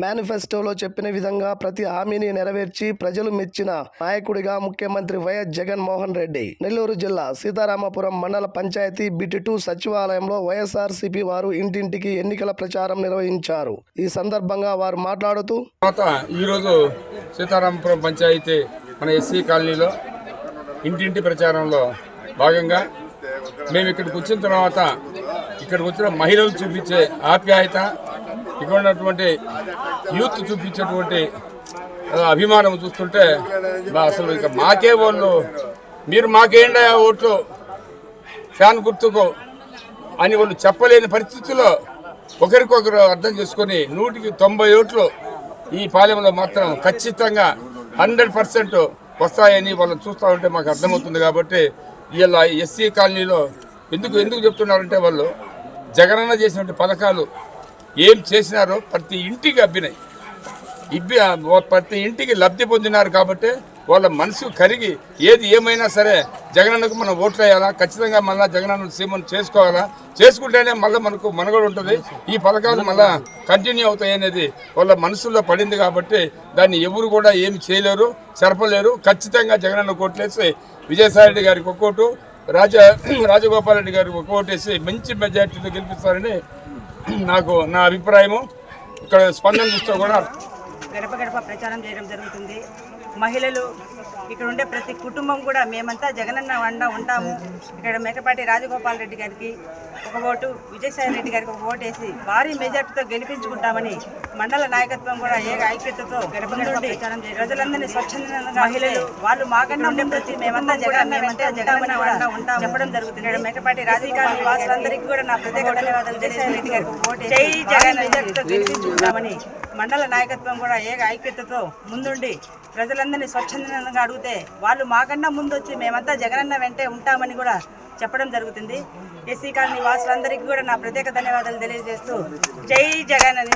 మేనిఫెస్టోలో చెప్పిన విధంగా ప్రతి హామీని నెరవేర్చి ప్రజలు మెచ్చిన నాయకుడిగా ముఖ్యమంత్రి వైఎస్ జగన్మోహన్ రెడ్డి. నెల్లూరు జిల్లా సీతారామపురం మండల పంచాయతీ బిట్2 సచివాలయంలో వైఎస్ఆర్సీపీ వారు ఇంటింటికి ఎన్నికల ప్రచారం నిర్వహించారు. ఈ సందర్భంగా వారు మాట్లాడుతూ, ఈరోజు సీతారామపురం పంచాయతీ మన ఎస్సీ కాలనీలో ఇంటింటి ప్రచారంలో భాగంగా మేము ఇక్కడికి వచ్చిన తర్వాత ఇక్కడికి వచ్చిన మహిళలు చూపించే ఆప్యాయత, ఇక్కడ ఉన్నటువంటి యూత్ చూపించేటువంటి అభిమానం చూస్తుంటే అసలు ఇక మాకే వాళ్ళు మీరు మాకేండా ఓట్లు ఫ్యాన్ గుర్తుకు అని వాళ్ళు చెప్పలేని పరిస్థితుల్లో ఒకరికొకరు అర్థం చేసుకొని 190 ఓట్లు ఈ పాలెంలో మాత్రం ఖచ్చితంగా 100% వస్తాయని వాళ్ళని చూస్తూ ఉంటే మాకు అర్థమవుతుంది. కాబట్టి ఇలా ఎస్సీ కాలనీలో ఎందుకు చెప్తున్నారంటే వాళ్ళు జగనన్న చేసినటువంటి పథకాలు ఏం చేసినారో ప్రతి ఇంటికి ప్రతి ఇంటికి లబ్ధి పొందినారు. కాబట్టి వాళ్ళ మనసు కరిగి ఏది ఏమైనా సరే జగనన్నకు మనం ఓట్లు వేయాలా, ఖచ్చితంగా మళ్ళీ జగనన్న సీఎం చేసుకోవాలా, చేసుకుంటేనే మళ్ళీ మనకు మనుగడ ఉంటుంది, ఈ పథకాలు మళ్ళీ కంటిన్యూ అవుతాయి అనేది వాళ్ళ మనసులో పడింది. కాబట్టి దాన్ని ఎవరు కూడా ఏమి చేయలేరు, చెరపలేరు. ఖచ్చితంగా జగనన్న ఓట్లేసి విజయసాయిరెడ్డి గారికి ఒక ఓటు, రాజగోపాల్ రెడ్డి గారికి ఒక ఓటేసి మంచి మెజార్టీతో గెలిపిస్తారని నా అభిప్రాయము. ఇక్కడ స్పందన చూస్తే కూడా గడప గడప ప్రచారం చేయడం జరుగుతుంది. మహిళలు ఇక్కడ ఉండే ప్రతి కుటుంబం కూడా మేమంతా జగనన్న వండ ఉంటాము. ఇక్కడ మేకపాటి రాజగోపాల్ రెడ్డి గారికి ఒక ఓటు, విజయసాయి రెడ్డి గారికి ఒక ఓటు వేసి భారీ మెజార్టీతో గెలిపించుకుంటామని మండల నాయకత్వం కూడా ఐక్యతతో గడప గడప ప్రచారం చేయాలి. ప్రజలందరినీ స్వచ్ఛందంగా మహిళలు వాళ్ళు మాకన్నా ఉండే ప్రతి మేమంతా జగనన్న వండ ఉంటాము చెప్పడం జరుగుతుంది. ఇక్కడ మేకపాటి రాజకీయ వాసులందరికీ కూడా నా ప్రత్యేక ధన్యవాదాలు. విజయసాయి రెడ్డి గారికి ఒక ఓటు జై జగన్ మెజార్టీతో గెలిపించుకుంటామని మండల నాయకత్వం కూడా ఐక్యతతో ముందుండి ప్రజలందరినీ స్వచ్ఛందంగా అడిగితే వాళ్ళు మాకన్నా ముందు వచ్చి మేమంతా జగనన్న వెంటే ఉంటామని కూడా చెప్పడం జరుగుతుంది. ఎస్సీ కాలనీ వాసులందరికీ కూడా నా ప్రత్యేక ధన్యవాదాలు తెలియజేస్తూ జై జగన్ అని